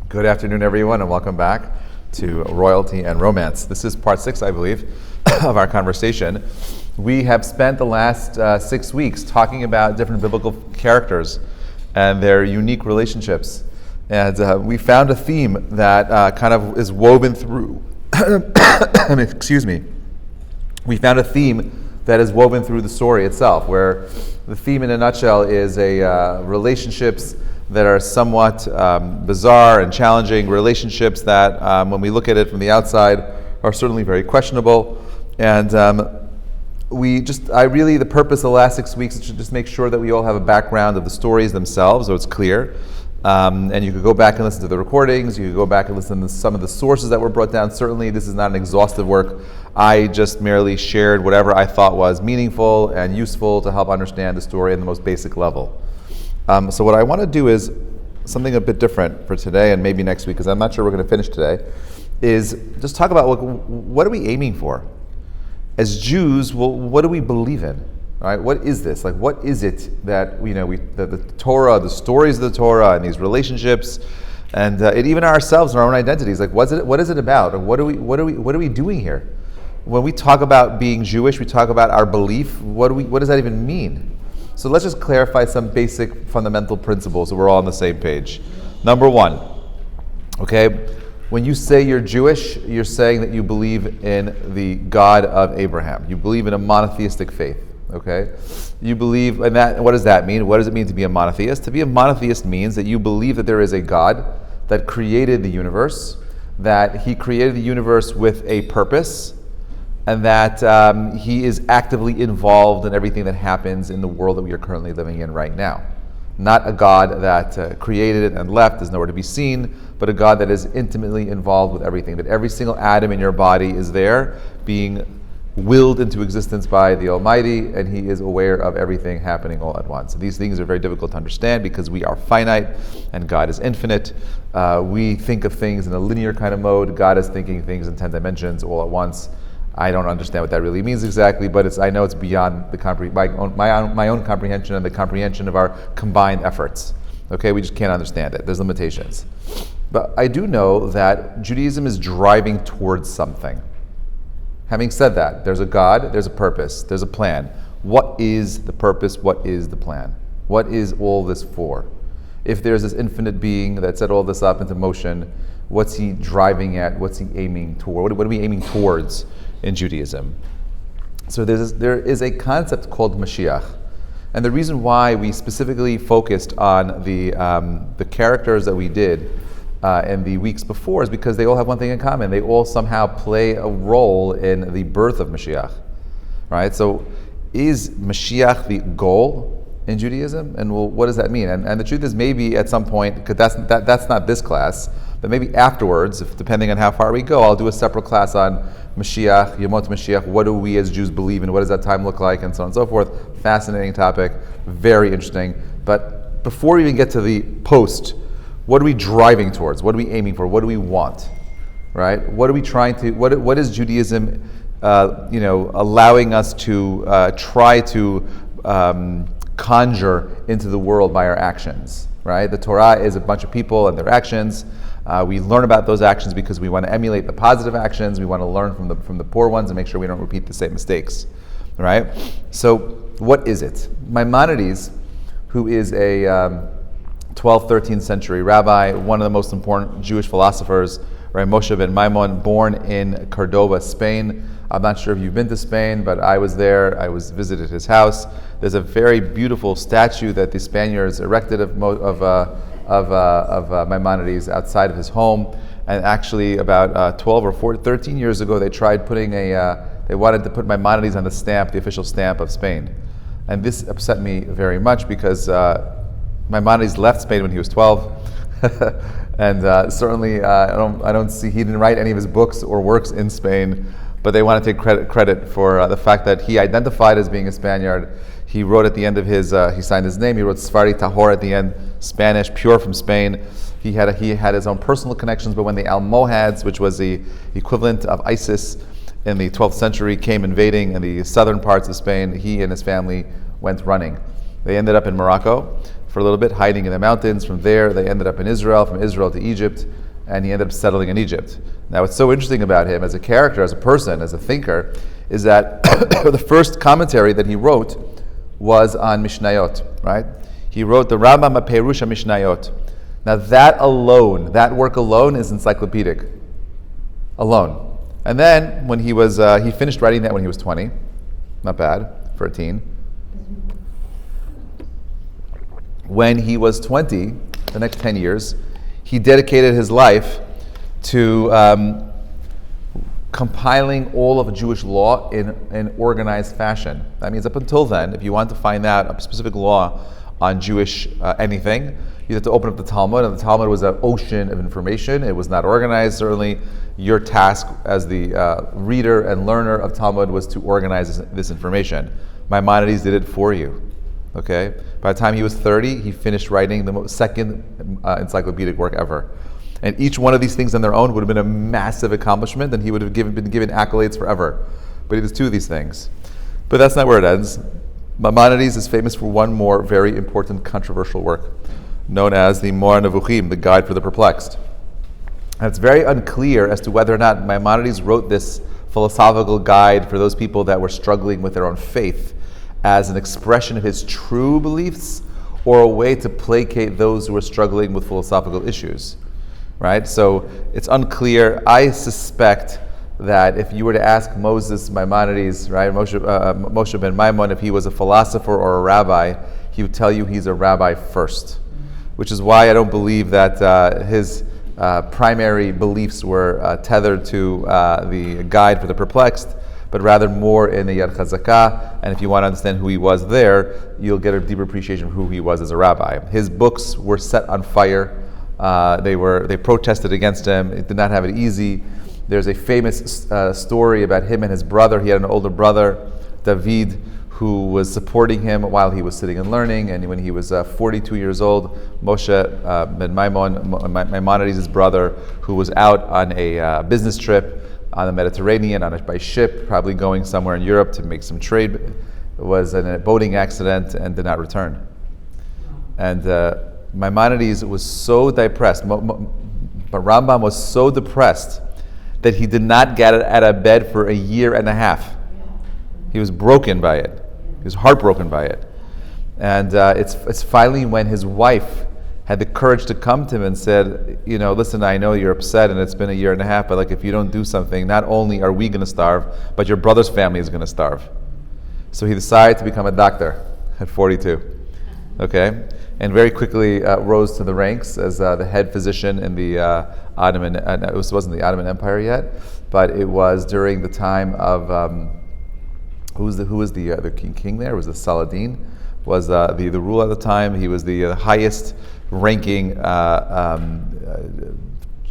Good afternoon, everyone, and welcome back to Royalty and Romance. This is part 6, I believe, of our conversation. We have spent the last 6 weeks talking about different biblical characters and their unique relationships. And we found a theme that kind of is woven through, excuse me. We found a theme that is woven through the story itself, where the theme in a nutshell is relationships that are somewhat bizarre and challenging, relationships that, when we look at it from the outside, are certainly very questionable. And the purpose of the last 6 weeks is to just make sure that we all have a background of the stories themselves, so it's clear. And you could go back and listen to the recordings, you could go back and listen to some of the sources that were brought down. Certainly this is not an exhaustive work. I just merely shared whatever I thought was meaningful and useful to help understand the story in the most basic level. So what I want to do is something a bit different for today and maybe next week, because I'm not sure we're going to finish today, is just talk about what are we aiming for? As Jews, what do we believe in? Right? What is this? Like, what is it that the Torah, the stories of the Torah, and these relationships, and even ourselves and our own identities? Like, what is it about? Or what are we doing here? When we talk about being Jewish, we talk about our belief. What does that even mean? So let's just clarify some basic fundamental principles so we're all on the same page. Number one, okay, when you say you're Jewish, you're saying that you believe in the God of Abraham. You believe in a monotheistic faith, okay? You believe in that. What does that mean? What does it mean to be a monotheist? To be a monotheist means that you believe that there is a God that created the universe, that he created the universe with a purpose, and that he is actively involved in everything that happens in the world that we are currently living in right now. Not a God that created it and left, is nowhere to be seen, but a God that is intimately involved with everything, that every single atom in your body is there, being willed into existence by the Almighty, and he is aware of everything happening all at once. These things are very difficult to understand because we are finite and God is infinite. We think of things in a linear kind of mode. God is thinking things in 10 dimensions all at once. I don't understand what that really means exactly, but I know it's beyond my own comprehension and the comprehension of our combined efforts. Okay, we just can't understand it. There's limitations. But I do know that Judaism is driving towards something. Having said that, there's a God, there's a purpose, there's a plan. What is the purpose? What is the plan? What is all this for? If there's this infinite being that set all this up into motion, what's he driving at? What's he aiming toward? What are we aiming towards in Judaism? So there is a concept called Moshiach. And the reason why we specifically focused on the characters that we did in the weeks before is because they all have one thing in common. They all somehow play a role in the birth of Moshiach. Right? So is Moshiach the goal in Judaism? And what does that mean? And the truth is, maybe at some point, because that's not this class, but maybe afterwards, depending on how far we go, I'll do a separate class on Mashiach, Yemot Mashiach. What do we as Jews believe in? What does that time look like? And so on and so forth. Fascinating topic, very interesting. But before we even get to the post, what are we driving towards? What are we aiming for? What do we want? Right? What are we trying to? What is Judaism? Allowing us to try to conjure into the world by our actions. Right? The Torah is a bunch of people and their actions. We learn about those actions because we want to emulate the positive actions. We want to learn from the poor ones and make sure we don't repeat the same mistakes. Right? So what is it? Maimonides, who is a 12th, 13th century rabbi, one of the most important Jewish philosophers, right? Moshe ben Maimon, born in Cordova, Spain. I'm not sure if you've been to Spain, but I was there. I visited his house. There's a very beautiful statue that the Spaniards erected of Maimonides outside of his home. And actually, about 12 or 13 years ago, they tried putting they wanted to put Maimonides on the stamp, the official stamp of Spain. And this upset me very much because Maimonides left Spain when he was 12. And certainly, I don't see, he didn't write any of his books or works in Spain, but they want to take credit for the fact that he identified as being a Spaniard. He wrote at the end of he signed his name, he wrote Sfari Tahor at the end, Spanish, pure from Spain. He had his own personal connections, but when the Almohads, which was the equivalent of ISIS in the 12th century, came invading in the southern parts of Spain, he and his family went running. They ended up in Morocco. for a little bit, hiding in the mountains. From there, they ended up in Israel, from Israel to Egypt, and he ended up settling in Egypt. Now, what's so interesting about him as a character, as a person, as a thinker, is that the first commentary that he wrote was on Mishnayot, right? He wrote the Rambam HaPerush Mishnayot. Now, that work alone is encyclopedic, alone. And then, when he finished writing that when he was 20, not bad for a teen. When he was 20, the next 10 years, he dedicated his life to compiling all of Jewish law in an organized fashion. That means up until then, if you want to find out a specific law on Jewish anything, you had to open up the Talmud, and the Talmud was an ocean of information. It was not organized. Certainly, your task as the reader and learner of Talmud was to organize this information. Maimonides did it for you. Okay. By the time he was 30, he finished writing the second encyclopedic work ever. And each one of these things on their own would have been a massive accomplishment, and he would have been given accolades forever. But he does two of these things. But that's not where it ends. Maimonides is famous for one more very important controversial work, known as the Mor Nevuchim, the Guide for the Perplexed. And it's very unclear as to whether or not Maimonides wrote this philosophical guide for those people that were struggling with their own faith as an expression of his true beliefs, or a way to placate those who were struggling with philosophical issues. Right? So it's unclear. I suspect that if you were to ask Moses Maimonides, right, Moshe ben Maimon, if he was a philosopher or a rabbi, he would tell you he's a rabbi first, which is why I don't believe that his primary beliefs were tethered to the Guide for the Perplexed, but rather more in the Yad Chazakah. And if you want to understand who he was there, you'll get a deeper appreciation of who he was as a rabbi. His books were set on fire. They protested against him. It did not have it easy. There's a famous story about him and his brother. He had an older brother, David, who was supporting him while he was sitting and learning. And when he was 42 years old, Moshe ben Maimonides, his brother, who was out on a business trip on the Mediterranean by ship, probably going somewhere in Europe to make some trade, was in a boating accident and did not return. And Maimonides was so depressed, Rambam was so depressed that he did not get out of bed for a year and a half. He was broken by it. He was heartbroken by it. And it's finally when his wife had the courage to come to him and said, listen, I know you're upset and it's been a year and a half, but if you don't do something, not only are we going to starve, but your brother's family is going to starve. So he decided to become a doctor at 42. Okay? And very quickly rose to the ranks as the head physician in the Ottoman, it wasn't the Ottoman Empire yet, but it was during the time of, who was the king there? It was the Saladin, was the ruler at the time. He was the highest ranking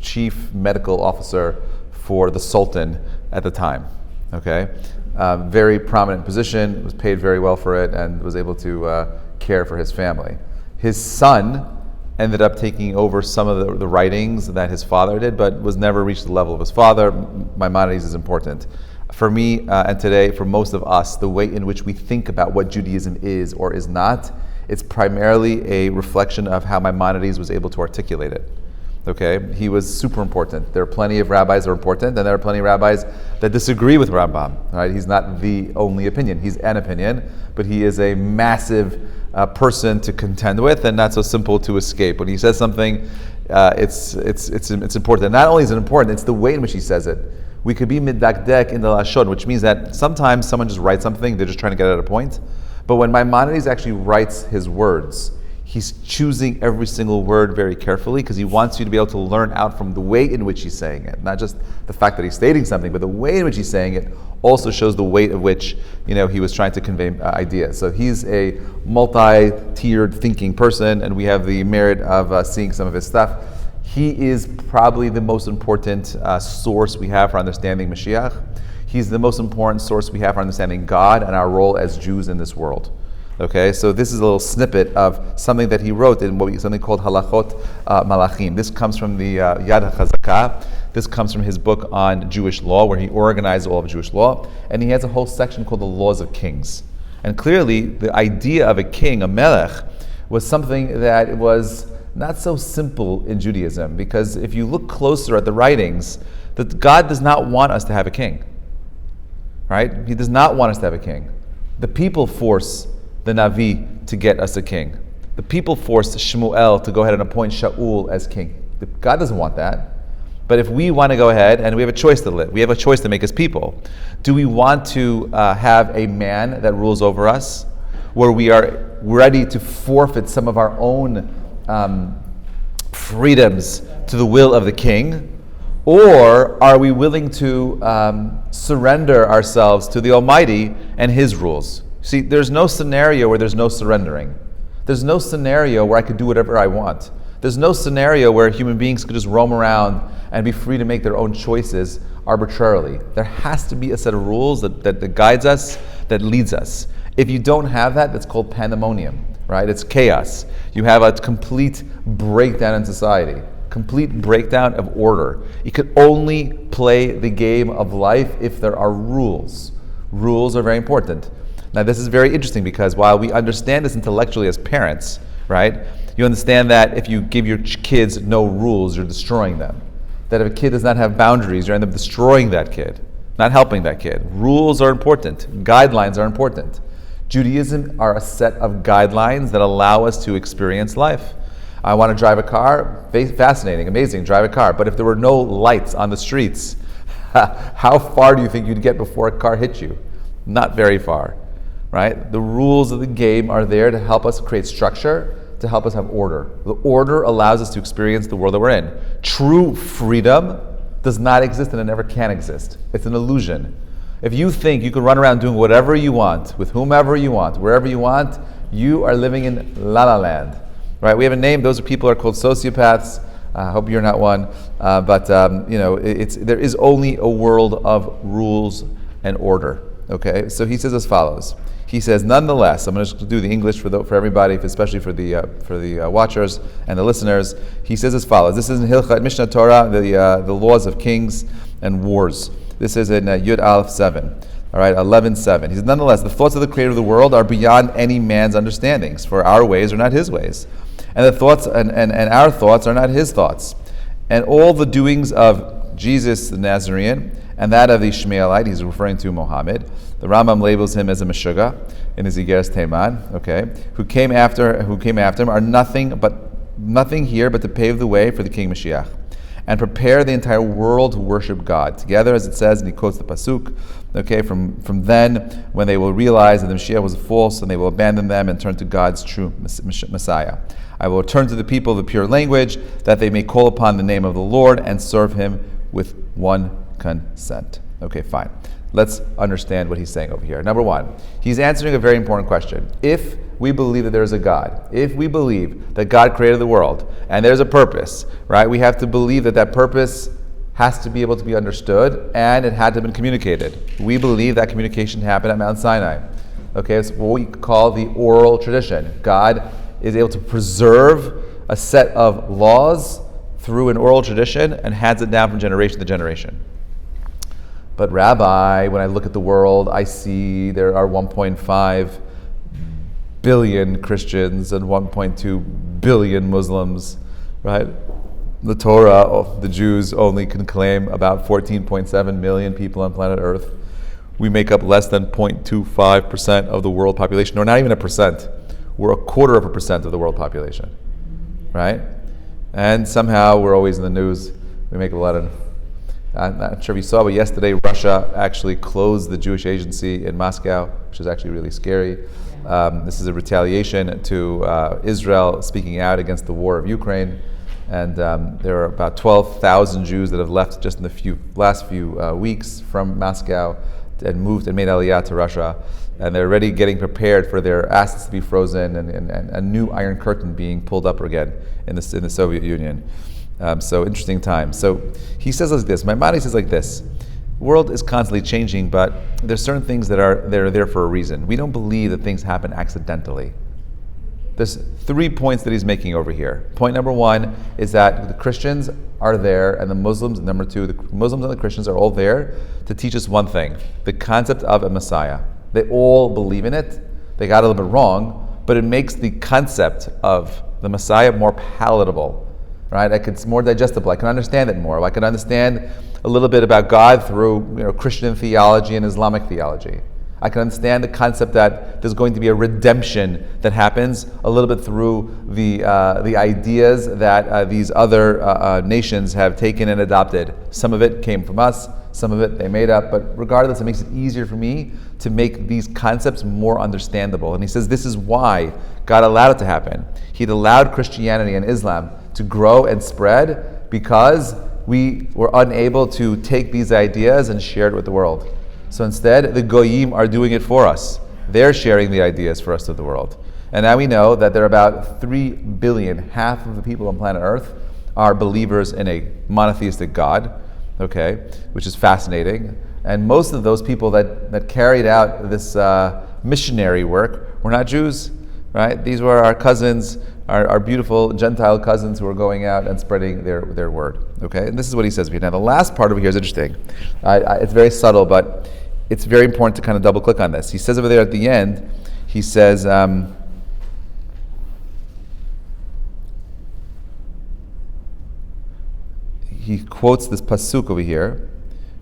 chief medical officer for the Sultan at the time. Okay? Very prominent position, was paid very well for it, and was able to care for his family. His son ended up taking over some of the writings that his father did, but was never reached the level of his father. Maimonides is important. For me, and today, for most of us, the way in which we think about what Judaism is or is not, it's primarily a reflection of how Maimonides was able to articulate it. Okay? He was super important. There are plenty of rabbis that are important, and there are plenty of rabbis that disagree with Rambam. Right? He's not the only opinion. He's an opinion, but he is a massive person to contend with, and not so simple to escape. When he says something, it's important. And not only is it important, it's the way in which he says it. We could be middakdek in the lashon, which means that sometimes someone just writes something, they're just trying to get at a point. But when Maimonides actually writes his words, he's choosing every single word very carefully because he wants you to be able to learn out from the way in which he's saying it. Not just the fact that he's stating something, but the way in which he's saying it also shows the weight of which he was trying to convey ideas. So he's a multi-tiered thinking person, and we have the merit of seeing some of his stuff. He is probably the most important source we have for understanding Moshiach. He's the most important source we have for understanding God and our role as Jews in this world. Okay, so this is a little snippet of something that he wrote in something called Halachot Malachim. This comes from the Yad HaChazakah. This comes from his book on Jewish law, where he organized all of Jewish law. And he has a whole section called the Laws of Kings. And clearly, the idea of a king, a melech, was something that was not so simple in Judaism, because if you look closer at the writings, that God does not want us to have a king. Right? He does not want us to have a king. The people force the Navi to get us a king. The people forced Shmuel to go ahead and appoint Shaul as king. God doesn't want that. But if we want to go ahead and we have a choice to live, we have a choice to make as people. Do we want to have a man that rules over us, where we are ready to forfeit some of our own freedoms to the will of the king? Or are we willing to surrender ourselves to the Almighty and His rules? See, there's no scenario where there's no surrendering. There's no scenario where I could do whatever I want. There's no scenario where human beings could just roam around and be free to make their own choices arbitrarily. There has to be a set of rules that guides us, that leads us. If you don't have that, that's called pandemonium, right? It's chaos. You have a complete breakdown in society, complete breakdown of order. You could only play the game of life if there are rules. Rules are very important. Now, this is very interesting because while we understand this intellectually as parents, right, you understand that if you give your kids no rules, you're destroying them. That if a kid does not have boundaries, you end up destroying that kid, not helping that kid. Rules are important. Guidelines are important. Judaism are a set of guidelines that allow us to experience life. I want to drive a car. Fascinating, amazing, drive a car. But if there were no lights on the streets, how far do you think you'd get before a car hit you? Not very far, right? The rules of the game are there to help us create structure, to help us have order. The order allows us to experience the world that we're in. True freedom does not exist and it never can exist. It's an illusion. If you think you can run around doing whatever you want, with whomever you want, wherever you want, you are living in La La Land. Right? We have a name. Those are people are called sociopaths. I hope you're not one. But there is only a world of rules and order. Okay? So he says as follows. He says, nonetheless, I'm going to do the English for everybody, especially for the watchers and the listeners. He says as follows. This is in Hilchot Mishnah Torah, the laws of kings and wars. This is in Yud Aleph 7. All right, 11:7. He says, nonetheless, the thoughts of the Creator of the world are beyond any man's understandings, for our ways are not His ways, and the thoughts and our thoughts are not His thoughts. And all the doings of Jesus the Nazarene and that of the Ishmaelite, he's referring to Muhammad. The Rambam labels him as a Meshuggah in his Igeres Teiman, okay, who came after him are nothing here but to pave the way for the King Moshiach and prepare the entire world to worship God together, as it says, and he quotes the pasuk, okay, from then when they will realize that the Moshiach was false and they will abandon them and turn to God's true Messiah. I will return to the people of the pure language that they may call upon the name of the Lord and serve Him with one consent. Okay, fine. Let's understand what he's saying over here. Number one, he's answering a very important question. If we believe that there is a God, if we believe that God created the world and there's a purpose, right, we have to believe that that purpose has to be able to be understood and it had to have been communicated. We believe that communication happened at Mount Sinai. Okay, it's what we call the oral tradition. God is able to preserve a set of laws through an oral tradition and hands it down from generation to generation. But Rabbi, when I look at the world, I see there are 1.5 billion Christians and 1.2 billion Muslims, right? The Torah, the Jews only can claim about 14.7 million people on planet Earth. We make up less than 0.25% of the world population, or not even a percent. We're 0.25% of the world population, right? And somehow we're always in the news. We make a lot of... I'm not sure if you saw, but yesterday Russia actually closed the Jewish agency in Moscow, which is actually really scary. This is a retaliation to Israel speaking out against the war of Ukraine. And there are about 12,000 Jews that have left just in the last few weeks from Moscow and moved and made Aliyah to Russia. And they're already getting prepared for their assets to be frozen and a new Iron Curtain being pulled up again in the Soviet Union. So interesting time. So he says like this, Maimonides says like this, the world is constantly changing, but there's certain things that are there for a reason. We don't believe that things happen accidentally. There's 3 points that he's making over here. Point number one is that the Christians are there and the Muslims, and number two, the Muslims and the Christians are all there to teach us one thing, the concept of a Messiah. They all believe in it. They got it a little bit wrong, but it makes the concept of the Messiah more palatable, right? It's more digestible. I can understand it more. I can understand a little bit about God through Christian theology and Islamic theology. I can understand the concept that there's going to be a redemption that happens a little bit through the ideas that these other nations have taken and adopted. Some of it came from us, some of it they made up, but regardless, it makes it easier for me to make these concepts more understandable. And he says this is why God allowed it to happen. He'd allowed Christianity and Islam to grow and spread because we were unable to take these ideas and share it with the world. So instead, the Goyim are doing it for us. They're sharing the ideas for us to the world. And now we know that there are about 3 billion, half of the people on planet Earth are believers in a monotheistic God, okay, which is fascinating. And most of those people that carried out this missionary work were not Jews, right? These were our cousins, our beautiful Gentile cousins who are going out and spreading their word, okay? And this is what he says here. Now, the last part over here is interesting. It's very subtle, but it's very important to kind of double click on this. He says over there at the end, he says, he quotes this pasuk over here,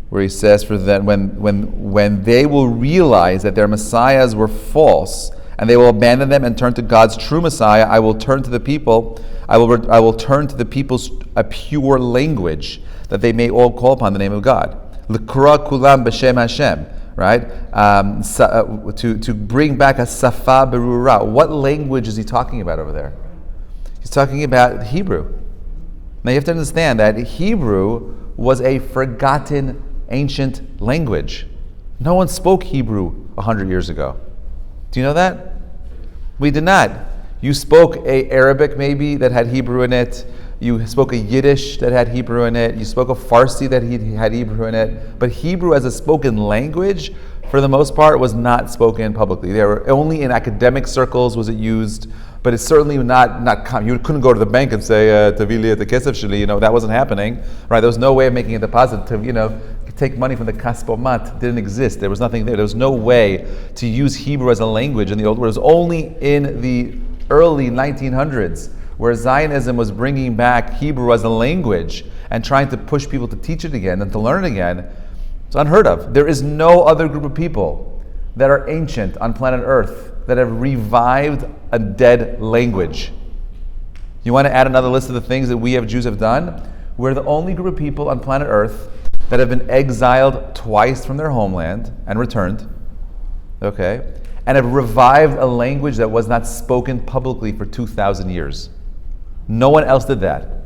where he says, "For that when they will realize that their messiahs were false, and they will abandon them and turn to God's true Messiah, I will turn to the people. I will turn to the people's a pure language, that they may all call upon the name of God. L'kra kulam b'shem Hashem." Right? To bring back a safa berura. What language is he talking about over there? He's talking about Hebrew. Now you have to understand that Hebrew was a forgotten ancient language. No one spoke Hebrew 100 years ago. Do you know that? We did not. You spoke a Arabic maybe that had Hebrew in it. You spoke a Yiddish that had Hebrew in it. You spoke a Farsi that had Hebrew in it. But Hebrew as a spoken language, for the most part, was not spoken publicly. There were only in academic circles was it used, but it's certainly not common. You couldn't go to the bank and say, "Tavili at the kesef sheli," that wasn't happening, right? There was no way of making a deposit to, take money from the kaspomat. Didn't exist. There was nothing there. There was no way to use Hebrew as a language in the old world. It was only in the early 1900s where Zionism was bringing back Hebrew as a language and trying to push people to teach it again and to learn it again. It's unheard of. There is no other group of people that are ancient on planet Earth that have revived a dead language. You want to add another list of the things that we Jews have done? We're the only group of people on planet Earth that have been exiled twice from their homeland and returned, okay, and have revived a language that was not spoken publicly for 2,000 years. No one else did that.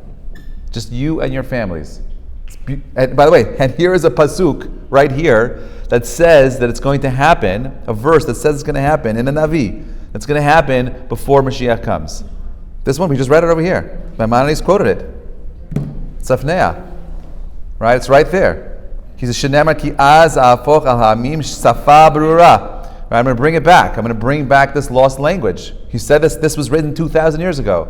Just you and your families. And by the way, and here is a pasuk right here that says that it's going to happen, a verse that says it's going to happen in the Navi. It's going to happen before Moshiach comes. This one, we just read it over here. Maimonides quoted it. Safra. Right? It's right there. He says, "Shenemar ki az afoch al ha'amim safa berura." I'm going to bring it back. I'm going to bring back this lost language. He said this was written 2,000 years ago.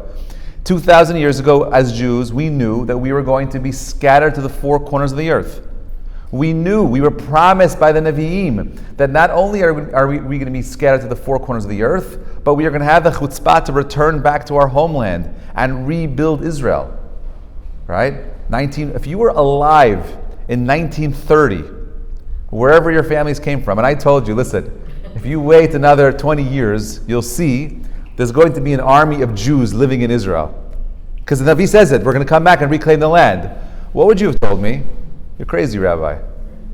2,000 years ago, as Jews, we knew that we were going to be scattered to the four corners of the earth. We knew, we were promised by the Nevi'im that not only are we going to be scattered to the four corners of the earth, but we are going to have the chutzpah to return back to our homeland and rebuild Israel. Right? If you were alive in 1930, wherever your families came from, and I told you, listen, if you wait another 20 years, you'll see there's going to be an army of Jews living in Israel. Because the Navi says it, we're going to come back and reclaim the land. What would you have told me? You're crazy, Rabbi.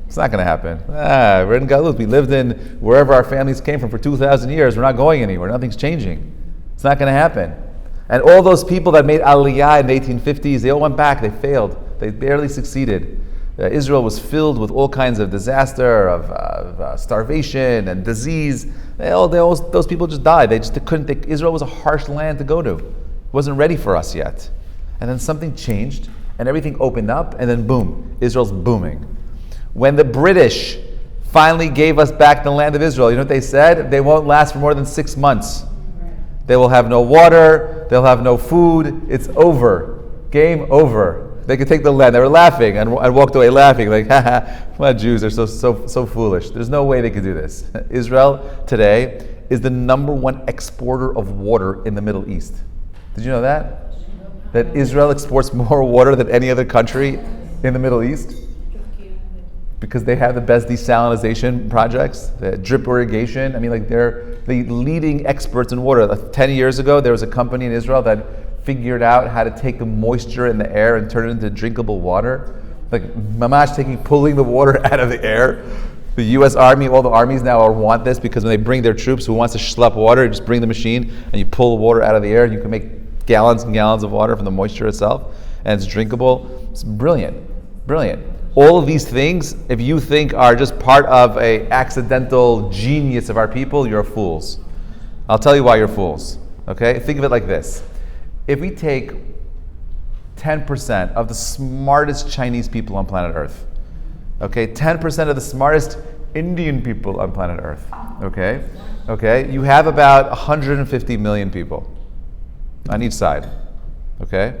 It's not going to happen. We're in Galut. We lived in wherever our families came from for 2,000 years. We're not going anywhere. Nothing's changing. It's not going to happen. And all those people that made Aliyah in the 1850s, they all went back. They failed. They barely succeeded. Israel was filled with all kinds of disaster, of starvation and disease. Those people just died. They couldn't. Israel was a harsh land to go to. It wasn't ready for us yet. And then something changed, and everything opened up, and then boom, Israel's booming. When the British finally gave us back the land of Israel, you know what they said? They won't last for more than 6 months. They will have no water. They'll have no food. It's over. Game over. They could take the land. They were laughing and walked away laughing, like, haha, well, Jews are so foolish. There's no way they could do this. Israel today is the number one exporter of water in the Middle East. Did you know that? That Israel exports more water than any other country in the Middle East? Because they have the best desalination projects, the drip irrigation. I mean, like, they're the leading experts in water. 10 years ago, there was a company in Israel that figured out how to take the moisture in the air and turn it into drinkable water. Like, mamash pulling the water out of the air. The U.S. Army, all the armies now want this, because when they bring their troops who wants to schlep water, you just bring the machine and you pull the water out of the air, and you can make gallons and gallons of water from the moisture itself, and it's drinkable. It's brilliant, brilliant. All of these things, if you think are just part of a accidental genius of our people, you're fools. I'll tell you why you're fools. Okay? Think of it like this. If we take 10% of the smartest Chinese people on planet Earth, okay, 10% of the smartest Indian people on planet Earth, okay, you have about 150 million people on each side, okay?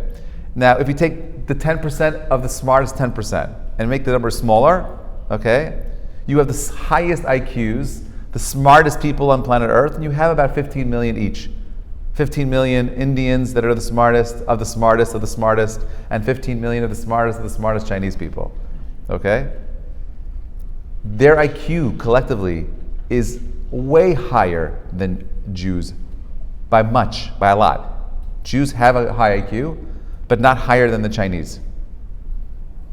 Now, if you take the 10% of the smartest 10% and make the number smaller, okay, you have the highest IQs, the smartest people on planet Earth, and you have about 15 million each. 15 million Indians that are the smartest of the smartest of the smartest, and 15 million of the smartest Chinese people, okay? Their IQ collectively is way higher than Jews, by a lot. Jews have a high IQ, but not higher than the Chinese.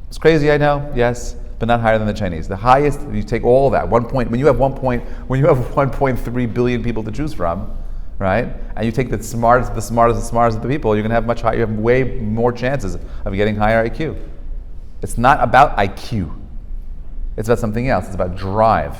It's crazy, I know, yes, but not higher than the Chinese. The highest, you take all that, when you have 1.3 billion people to choose from, right? And you take the smartest of the people, you're going to have much higher, you have way more chances of getting higher IQ. It's not about IQ. It's about something else. It's about drive,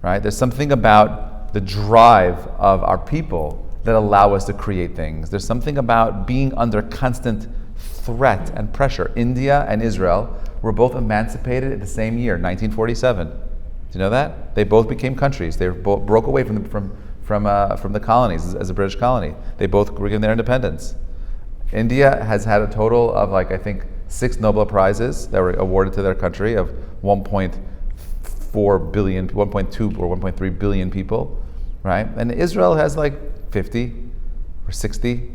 right? There's something about the drive of our people that allow us to create things. There's something about being under constant threat and pressure. India and Israel were both emancipated at the same year, 1947. Do you know that? They both became countries. They both broke away from the colonies as a British colony. They both were given their independence. India has had a total of, I think, 6 Nobel Prizes that were awarded to their country of 1.4 billion, 1.2 or 1.3 billion people, right? And Israel has 50 or 60,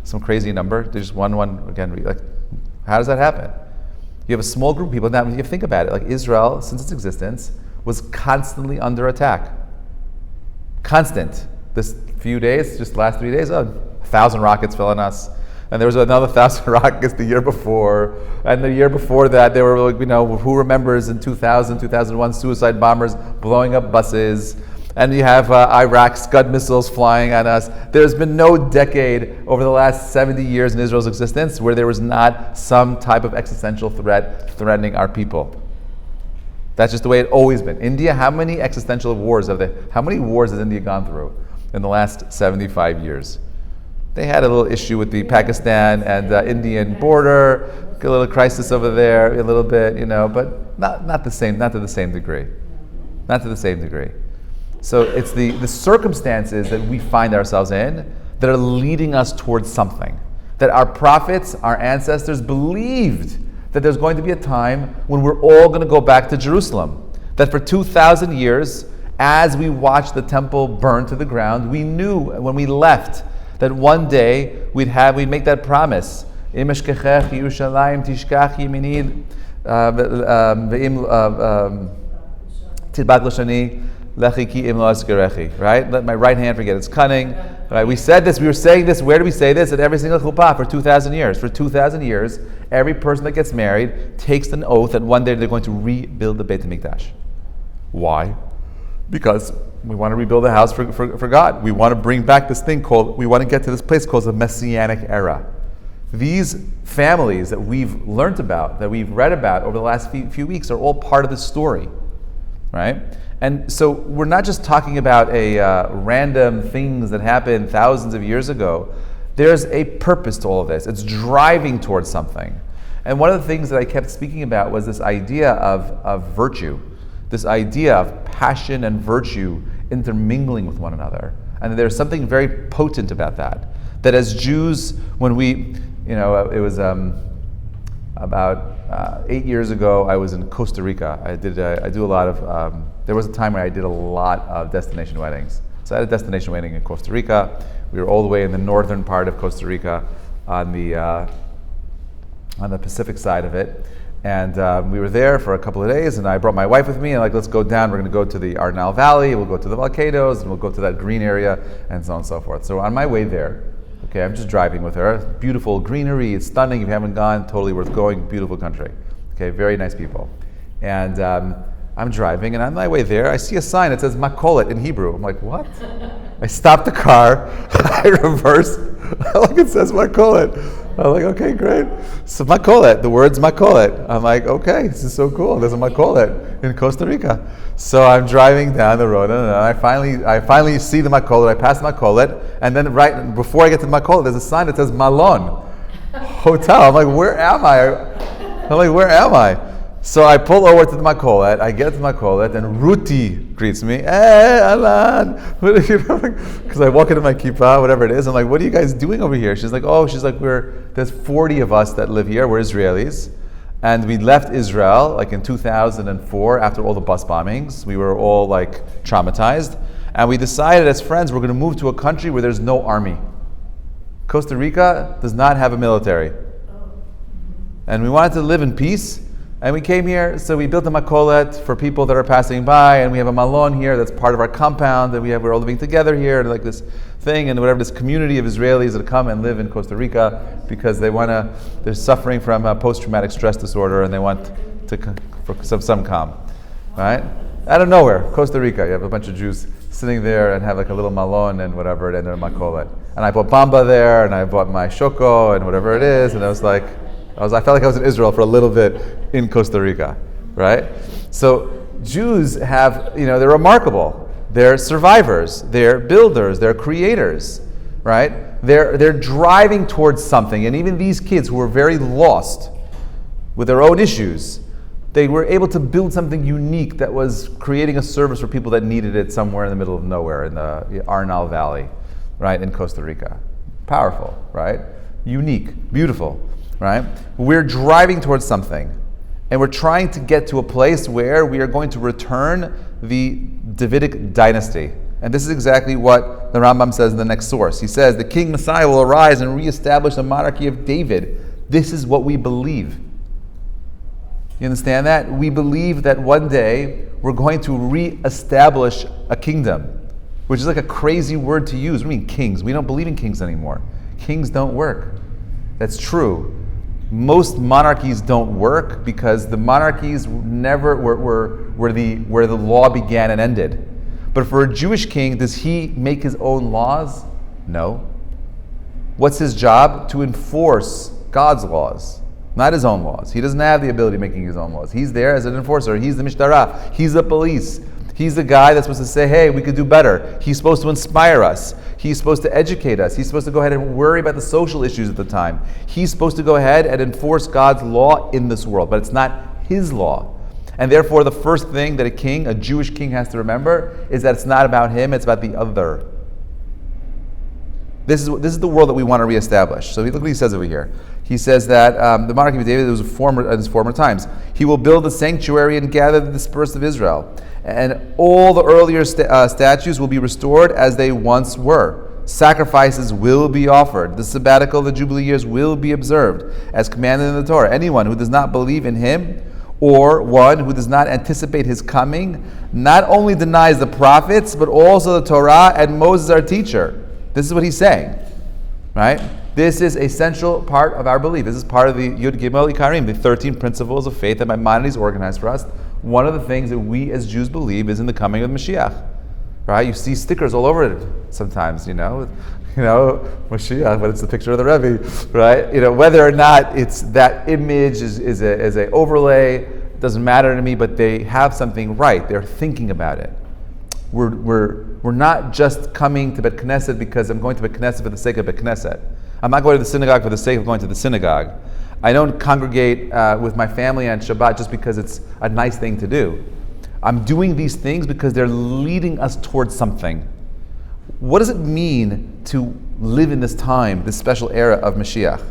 some crazy number. There's just one again. How does that happen? You have a small group of people. Now, if you think about it, Israel, since its existence, was constantly under attack. Constant. This few days, just the last 3 days, 1,000 rockets fell on us. And there was another 1,000 rockets the year before. And the year before that, there were, who remembers in 2000, 2001, suicide bombers blowing up buses. And you have Iraq Scud missiles flying on us. There's been no decade over the last 70 years in Israel's existence where there was not some type of existential threat threatening our people. That's just the way it's always been. India, how many existential wars how many wars has India gone through in the last 75 years? They had a little issue with the Pakistan and Indian border, a little crisis over there, a little bit, but not to the same degree. Not to the same degree. So it's the circumstances that we find ourselves in that are leading us towards something. That our prophets, our ancestors believed that there's going to be a time when we're all going to go back to Jerusalem. That for 2,000 years, as we watched the temple burn to the ground, we knew when we left that one day we'd make that promise. Im eshkechech Yerushalayim tishkach yemini ve'im tidbak lashani lechiki im lo asgerechi. Right? Let my right hand forget its cunning. Right? We were saying this, where do we say this? At every single chuppah for 2,000 years. For 2,000 years, every person that gets married takes an oath that one day they're going to rebuild the Beit HaMikdash. Why? Because we want to rebuild the house for God. We want to bring back this thing we want to get to this place called the messianic era. These families that we've learned about, that we've read about over the last few weeks are all part of this story, right? And so we're not just talking about random things that happened thousands of years ago. There's a purpose to all of this. It's driving towards something. And one of the things that I kept speaking about was this idea of virtue, this idea of passion and virtue intermingling with one another. And there's something very potent about that. That as Jews, when it was about 8 years ago, I was in Costa Rica. I do a lot of, there was a time where I did a lot of destination weddings. So I had a destination waiting in Costa Rica. We were all the way in the northern part of Costa Rica on the Pacific side of it. And we were there for a couple of days, and I brought my wife with me, and let's go down. We're going to go to the Arnal Valley, we'll go to the volcanoes, and we'll go to that green area, and so on and so forth. So on my way there, okay, I'm just driving with her. Beautiful greenery, it's stunning. If you haven't gone, totally worth going. Beautiful country. Okay, very nice people. And I'm driving, and on my way there, I see a sign that says Makolet in Hebrew. I'm like, what? I stop the car, I reverse, it says Makolet. I'm like, okay, great. So Makolet, the word's Makolet. I'm like, okay, this is so cool. There's a Makolet in Costa Rica. So I'm driving down the road, and I finally see the Makolet. I pass the Makolet, and then right before I get to the Makolet, there's a sign that says Malon, hotel. I'm like, where am I? So I pull over to the Makolet, I get to the Makolet, and Ruti greets me. Hey, Alan! Because I walk into my kippah, whatever it is, I'm like, what are you guys doing over here? She's like, there's 40 of us that live here, we're Israelis, and we left Israel, in 2004, after all the bus bombings. We were all, traumatized, and we decided as friends, we're going to move to a country where there's no army. Costa Rica does not have a military. And we wanted to live in peace. And we came here, so we built a makolet for people that are passing by, and we have a malon here that's part of our compound, and we're all living together here, and this thing, and this community of Israelis that come and live in Costa Rica because they're suffering from post-traumatic stress disorder, and they want for some calm, right? Out of nowhere, Costa Rica, you have a bunch of Jews sitting there and have a little malon and whatever, and they're makolet. And I bought bamba there, and I bought my shoko and whatever it is, and I felt like I was in Israel for a little bit in Costa Rica, right? So Jews have, they're remarkable. They're survivors. They're builders. They're creators, right? They're driving towards something. And even these kids who were very lost with their own issues, they were able to build something unique that was creating a service for people that needed it somewhere in the middle of nowhere in the Arnal Valley, right, in Costa Rica. Powerful, right? Unique, beautiful. Right? We're driving towards something, and we're trying to get to a place where we are going to return the Davidic dynasty. And this is exactly what the Rambam says in the next source. He says, the King Messiah will arise and reestablish the monarchy of David. This is what we believe. You understand that? We believe that one day we're going to reestablish a kingdom, which is a crazy word to use. We mean kings. We don't believe in kings anymore. Kings don't work. That's true. Most monarchies don't work because the monarchies never were where the law began and ended. But for a Jewish king, does he make his own laws? No. What's his job? To enforce God's laws, not his own laws. He doesn't have the ability of making his own laws. He's there as an enforcer. He's the mishtara. He's the police. He's the guy that's supposed to say, hey, we could do better. He's supposed to inspire us. He's supposed to educate us. He's supposed to go ahead and worry about the social issues at the time. He's supposed to go ahead and enforce God's law in this world, but it's not his law. And therefore, the first thing that a Jewish king has to remember is that it's not about him, it's about the other. This is the world that we want to reestablish. So look what he says over here. He says that the monarchy of David was in his former times. He will build a sanctuary and gather the dispersed of Israel. And all the earlier statues will be restored as they once were. Sacrifices will be offered. The sabbatical, the jubilee years will be observed as commanded in the Torah. Anyone who does not believe in him, or one who does not anticipate his coming, not only denies the prophets, but also the Torah and Moses our teacher. This is what he's saying, right? This is a central part of our belief. This is part of the Yud Gimel Ikarim, the 13 principles of faith that Maimonides organized for us. One of the things that we as Jews believe is in the coming of Moshiach, right? You see stickers all over it sometimes, Moshiach, but it's the picture of the Rebbe, right? Whether or not it's that image is a overlay, doesn't matter to me, but they have something right. They're thinking about it. We're not just coming to Bet Knesset because I'm going to Bet Knesset for the sake of Bet Knesset. I'm not going to the synagogue for the sake of going to the synagogue. I don't congregate with my family on Shabbat just because it's a nice thing to do. I'm doing these things because they're leading us towards something. What does it mean to live in this time, this special era of Mashiach?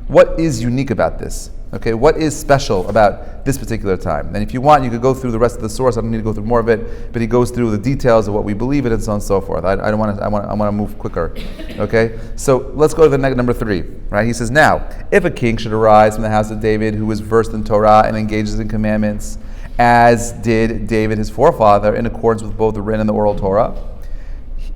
What is unique about this? Okay, what is special about this particular time? And if you want, you could go through the rest of the source. I don't need to go through more of it, but he goes through the details of what we believe in and so on and so forth. I want to move quicker. Okay, so let's go to the number 3. Right? He says, now, if a king should arise from the house of David, who is versed in Torah and engages in commandments, as did David his forefather, in accordance with both the written and the oral Torah,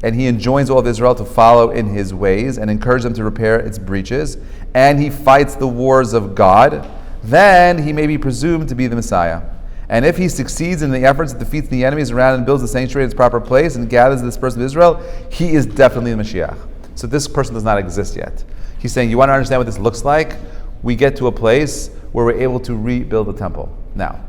and he enjoins all of Israel to follow in his ways and encourage them to repair its breaches, and he fights the wars of God, then he may be presumed to be the Messiah. And if he succeeds in the efforts, defeats the enemies around and builds the sanctuary in its proper place and gathers the dispersed of Israel, he is definitely the Moshiach. So this person does not exist yet. He's saying, you want to understand what this looks like? We get to a place where we're able to rebuild the temple. Now,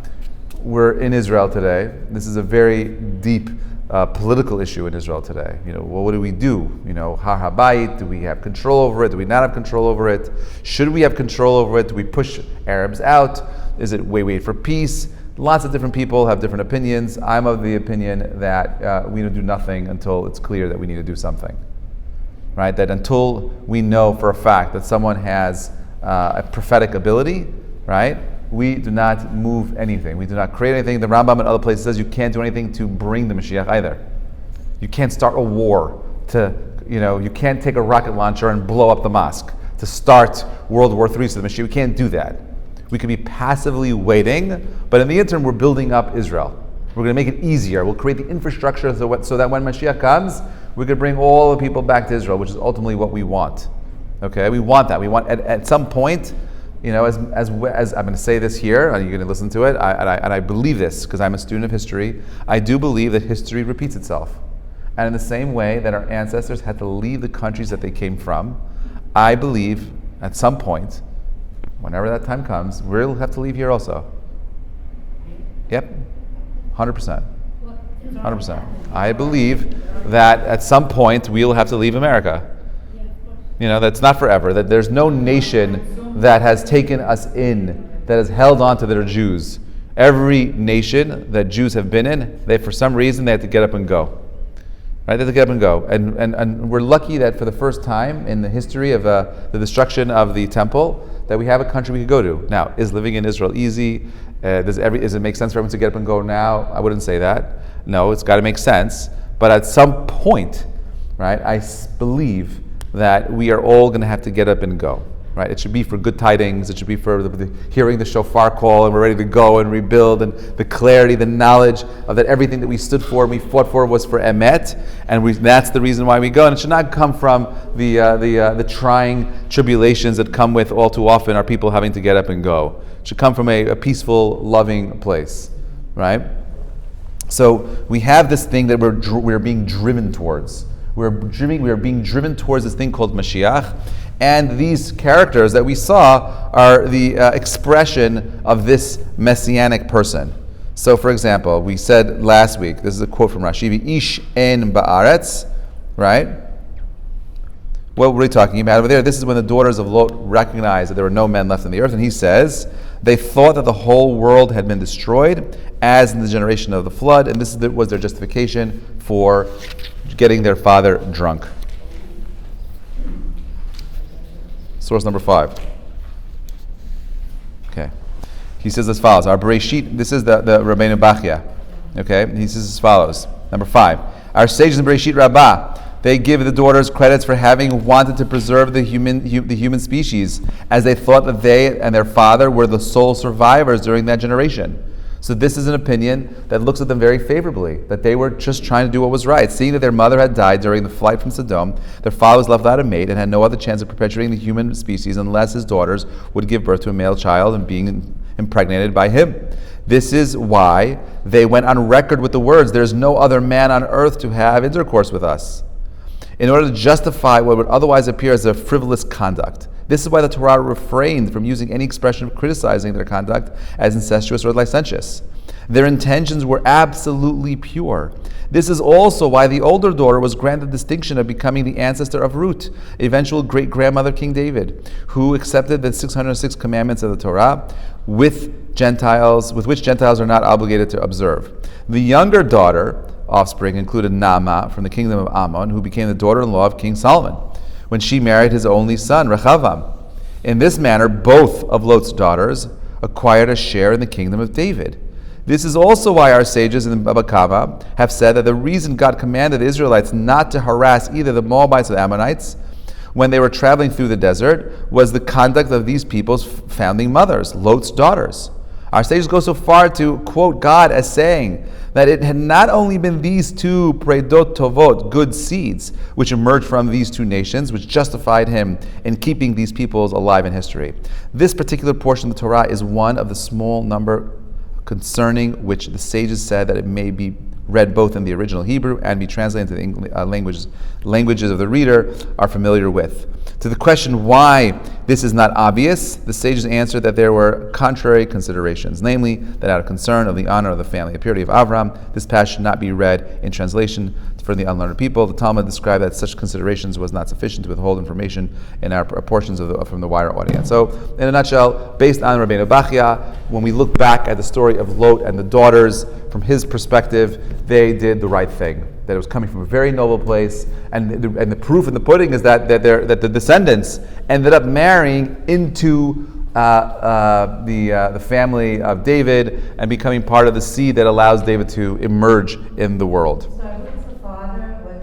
we're in Israel today. This is a very deep political issue in Israel today. Well, what do we do? Har HaBayit, do we have control over it? Do we not have control over it? Should we have control over it? Do we push Arabs out? Is it wait for peace? Lots of different people have different opinions. I'm of the opinion that we need to do nothing until it's clear that we need to do something. Right? That until we know for a fact that someone has a prophetic ability, right? We do not move anything. We do not create anything. The Rambam and other places says you can't do anything to bring the Mashiach either. You can't start a war you can't take a rocket launcher and blow up the mosque to start World War III. So the Mashiach, we can't do that. We could be passively waiting, but in the interim, we're building up Israel. We're going to make it easier. We'll create the infrastructure so that when Mashiach comes, we could bring all the people back to Israel, which is ultimately what we want. Okay, we want that. We want at some point. As I'm going to say this here, and you're going to listen to it, and I believe this because I'm a student of history. I do believe that history repeats itself. And in the same way that our ancestors had to leave the countries that they came from, I believe at some point, whenever that time comes, we'll have to leave here also. Yep, 100%. 100%. I believe that at some point we'll have to leave America. That's not forever. That there's no nation that has taken us in, that has held on to their Jews. Every nation that Jews have been in, for some reason they have to get up and go. Right? They have to get up and go. And we're lucky that for the first time in the history of the destruction of the temple, that we have a country we could go to. Now, is living in Israel easy? Does it make sense for everyone to get up and go now? I wouldn't say that. No, it's got to make sense. But at some point, right, I believe that we are all going to have to get up and go. Right? It should be for good tidings. It should be for hearing the shofar call, and we're ready to go and rebuild, and the clarity, the knowledge of that everything that we stood for and we fought for was for emet, and that's the reason why we go. And it should not come from the trying tribulations that come with all too often our people having to get up and go. It should come from a peaceful, loving place, right? So we have this thing that we're being driven towards. We are being driven towards this thing called Mashiach. And these characters that we saw are the expression of this messianic person. So, for example, we said last week, this is a quote from Rashi, Ish en ba'aretz, right? What were we talking about over there? This is when the daughters of Lot recognized that there were no men left on the earth. And he says, they thought that the whole world had been destroyed, as in the generation of the flood. And this was their justification for getting their father drunk. Source number 5. Okay. He says as follows. Our Bereshit, this is the Rabbeinu Bachya. Okay. He says as follows. Number 5. Our sages in Bereshit Rabbah, they give the daughters credits for having wanted to preserve the human species, as they thought that they and their father were the sole survivors during that generation. So this is an opinion that looks at them very favorably, that they were just trying to do what was right. Seeing that their mother had died during the flight from Sodom, their father was left without a mate and had no other chance of perpetuating the human species unless his daughters would give birth to a male child and being impregnated by him. This is why they went on record with the words, "There is no other man on earth to have intercourse with us," in order to justify what would otherwise appear as a frivolous conduct. This is why the Torah refrained from using any expression of criticizing their conduct as incestuous or licentious. Their intentions were absolutely pure. This is also why the older daughter was granted the distinction of becoming the ancestor of Ruth, eventual great-grandmother of King David, who accepted the 606 commandments of the Torah with which Gentiles are not obligated to observe. The younger daughter offspring included Naamah from the kingdom of Ammon, who became the daughter-in-law of King Solomon when she married his only son, Rechavam. In this manner, both of Lot's daughters acquired a share in the kingdom of David. This is also why our sages in the Baba Kama have said that the reason God commanded the Israelites not to harass either the Moabites or the Ammonites when they were traveling through the desert was the conduct of these people's founding mothers, Lot's daughters. Our sages go so far to quote God as saying that it had not only been these two predot tovot, good seeds, which emerged from these two nations, which justified him in keeping these peoples alive in history. This particular portion of the Torah is one of the small number concerning which the sages said that it may be read both in the original Hebrew and be translated into the languages of the reader are familiar with. To the question why this is not obvious, the sages answered that there were contrary considerations, namely that out of concern of the honor of the family and purity of Avram, this passage should not be read in translation for the unlearned people. The Talmud described that such considerations was not sufficient to withhold information in our portions from the wider audience. So, in a nutshell, based on Rabbeinu Bachya, when we look back at the story of Lot and the daughters, from his perspective, they did the right thing. That it was coming from a very noble place, and the proof in the pudding is that the descendants ended up marrying into the family of David and becoming part of the seed that allows David to emerge in the world. So who's the father when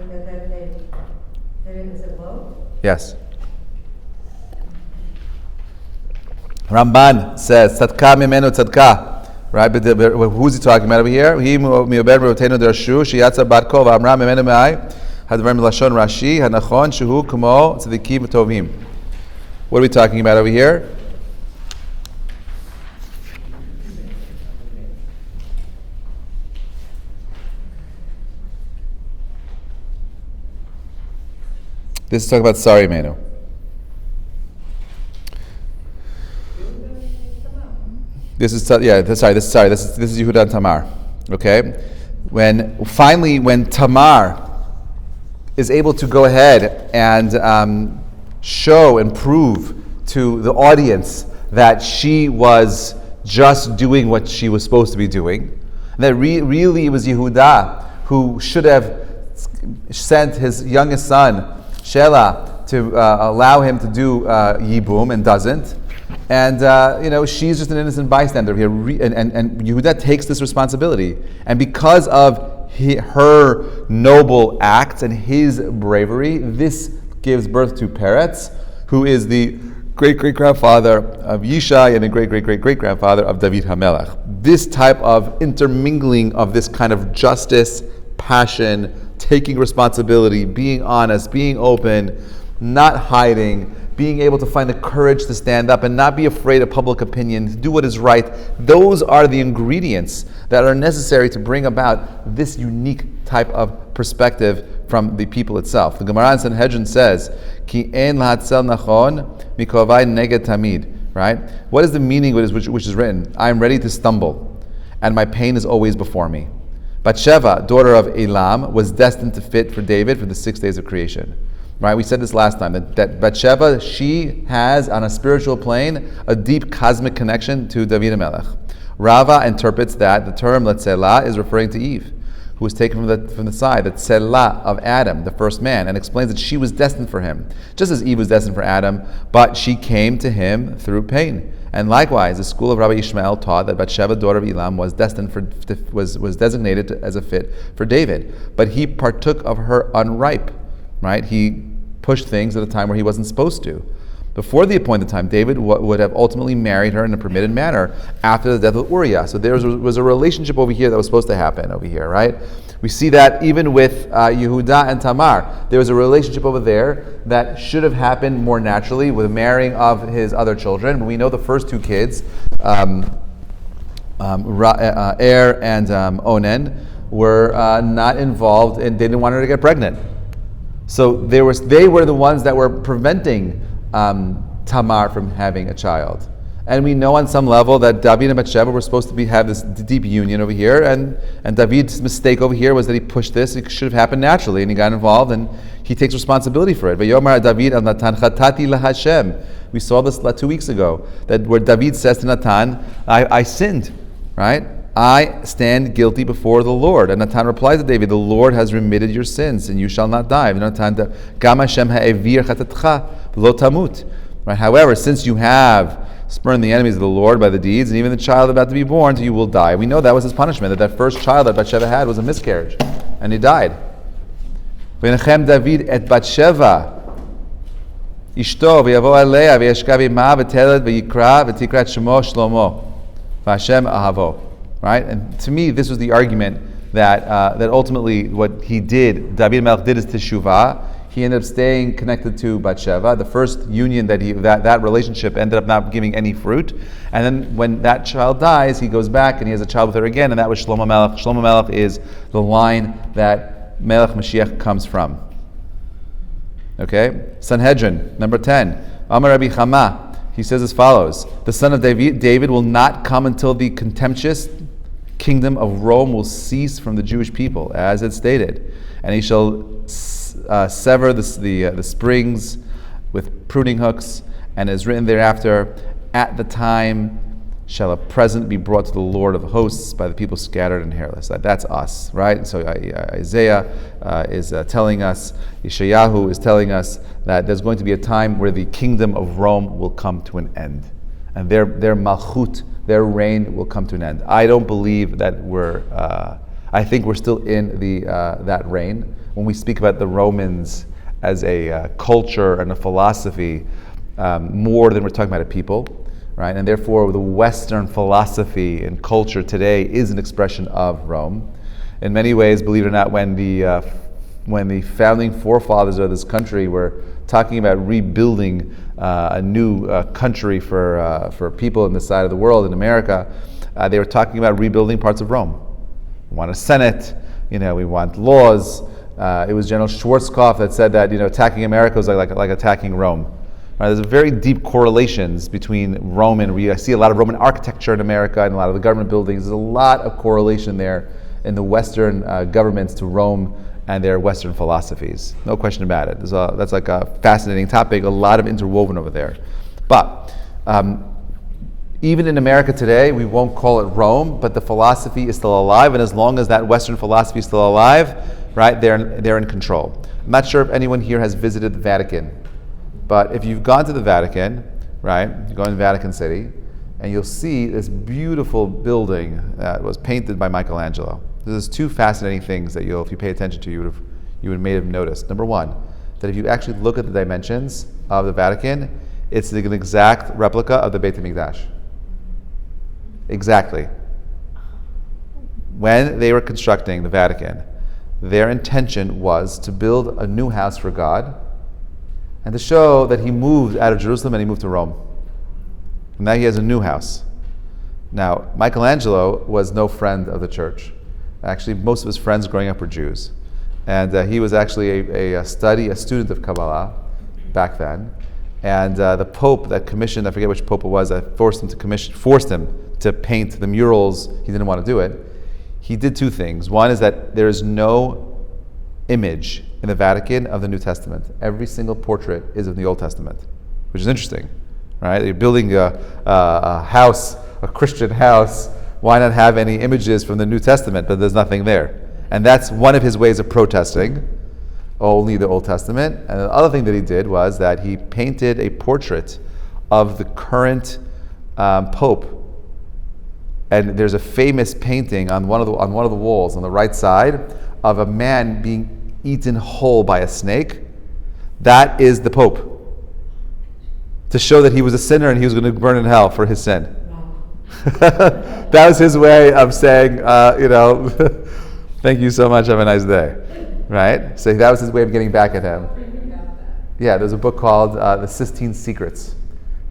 David is it Lot? Yes. Ramban says, "Tzadka mimenu tzadka." Right, but who's he talking about over here? He mi'ober rotenu dershu sheyatza bat kol v'amra mimenu me'ai hadvarim lashon Rashi hanachon shehu kumo tzadikim tovim. What are we talking about over here? This is talking about Sari Menu. This is Yehudah Tamar. Okay, when Tamar is able to go ahead and show and prove to the audience that she was just doing what she was supposed to be doing, that really it was Yehudah who should have sent his youngest son Shelah to allow him to do Yibum and doesn't. And she's just an innocent bystander here, and Yehudah takes this responsibility. And because of her noble acts and his bravery, this gives birth to Peretz, who is the great-great-grandfather of Yishai and the great-great-great-great-grandfather of David HaMelech. This type of intermingling of this kind of justice, passion, taking responsibility, being honest, being open, not hiding, being able to find the courage to stand up and not be afraid of public opinion, to do what is right. Those are the ingredients that are necessary to bring about this unique type of perspective from the people itself. The Gemara in Sanhedrin says, "Ki ein lahatzel nachon mikovai neged tamid." Right? What is the meaning which is written? I am ready to stumble, and my pain is always before me. Batsheva, daughter of Elam, was destined to fit for David for the 6 days of creation. Right, we said this last time, that Batsheva, she has, on a spiritual plane, a deep cosmic connection to David HaMelech. Rava interprets that the term Letzela is referring to Eve, who was taken from the side, the Tzelah of Adam, the first man, and explains that she was destined for him, just as Eve was destined for Adam, but she came to him through pain. And likewise, the school of Rabbi Ishmael taught that Batsheva, daughter of Elam, was destined was designated as a fit for David, but he partook of her unripe. Right? He pushed things at a time where he wasn't supposed to. Before the appointed time, David would have ultimately married her in a permitted manner after the death of Uriah. So there was a relationship over here that was supposed to happen over here, right? We see that even with Yehudah and Tamar. There was a relationship over there that should have happened more naturally with the marrying of his other children. But we know the first two kids, Er and Onan, were not involved and didn't want her to get pregnant. So they were the ones that were preventing Tamar from having a child. And we know on some level that David and Batsheva were supposed to have this deep union over here, and David's mistake over here was that he pushed this. It should have happened naturally, and he got involved, and he takes responsibility for it. V'yomar David al Natan chatati laHashem. We saw this 2 weeks ago, that where David says to Natan, I sinned, right? I stand guilty before the Lord. And Natan replies to David, the Lord has remitted your sins, and you shall not die. Right? However, since you have spurned the enemies of the Lord by the deeds, and even the child about to be born, you will die. We know that was his punishment, that first child that Batsheva had was a miscarriage, and he died. V'nechem David et Batsheva Ishto v'yavo alea v'yashkav ima v'teled v'yikra v'tikrat shemo Shlomo v'Hashem ahavo. Right? And to me, this was the argument that ultimately what he did, David Melech did is teshuvah. He ended up staying connected to Batsheva. The first union that relationship ended up not giving any fruit. And then when that child dies, he goes back and he has a child with her again, and that was Shlomo Melech. Shlomo Melech is the line that Melech Mashiach comes from. Okay? Sanhedrin, number 10. Amar Rabbi Chama, he says as follows: the son of David will not come until the contemptuous kingdom of Rome will cease from the Jewish people, as it stated. And he shall sever the springs with pruning hooks, and is written thereafter, at the time shall a present be brought to the Lord of hosts by the people scattered and hairless. That's us, right? So Isaiah is telling us, Yeshayahu is telling us that there's going to be a time where the kingdom of Rome will come to an end. And their malchut, their reign will come to an end. I don't believe that I think we're still in that reign. When we speak about the Romans as a culture and a philosophy, more than we're talking about a people, right? And therefore, the Western philosophy and culture today is an expression of Rome. In many ways, believe it or not, when the founding forefathers of this country were talking about rebuilding a new country for people in this side of the world, in America, they were talking about rebuilding parts of Rome. We want a Senate, we want laws. It was General Schwarzkopf that said that attacking America was like attacking Rome. Right, there's very deep correlations between Rome and I see a lot of Roman architecture in America and a lot of the government buildings. There's a lot of correlation there in the Western governments to Rome and their Western philosophies. No question about it. That's like a fascinating topic, a lot of interwoven over there. But even in America today, we won't call it Rome, but the philosophy is still alive, and as long as that Western philosophy is still alive, right, they're in control. I'm not sure if anyone here has visited the Vatican, but if you've gone to the Vatican, right, you go in Vatican City, and you'll see this beautiful building that was painted by Michelangelo. There's two fascinating things that if you pay attention to, you would may have noticed. Number one, that if you actually look at the dimensions of the Vatican, it's an exact replica of the Beit HaMikdash. Exactly. When they were constructing the Vatican, their intention was to build a new house for God and to show that he moved out of Jerusalem and he moved to Rome. And now he has a new house. Now, Michelangelo was no friend of the church. Actually, most of his friends growing up were Jews. And he was actually a student of Kabbalah back then. And the Pope that commissioned, I forget which Pope it was, that forced him to paint the murals. He didn't want to do it. He did two things. One is that there is no image in the Vatican of the New Testament. Every single portrait is of the Old Testament, which is interesting, right? You're building a house, a Christian house. Why not have any images from the New Testament? But there's nothing there. And that's one of his ways of protesting, only the Old Testament. And the other thing that he did was that he painted a portrait of the current Pope. And there's a famous painting on one of the walls on the right side of a man being eaten whole by a snake. That is the Pope, to show that he was a sinner and he was going to burn in hell for his sin. That was his way of saying, thank you so much, have a nice day. Right? So that was his way of getting back at him. Yeah, there's a book called The Sistine Secrets,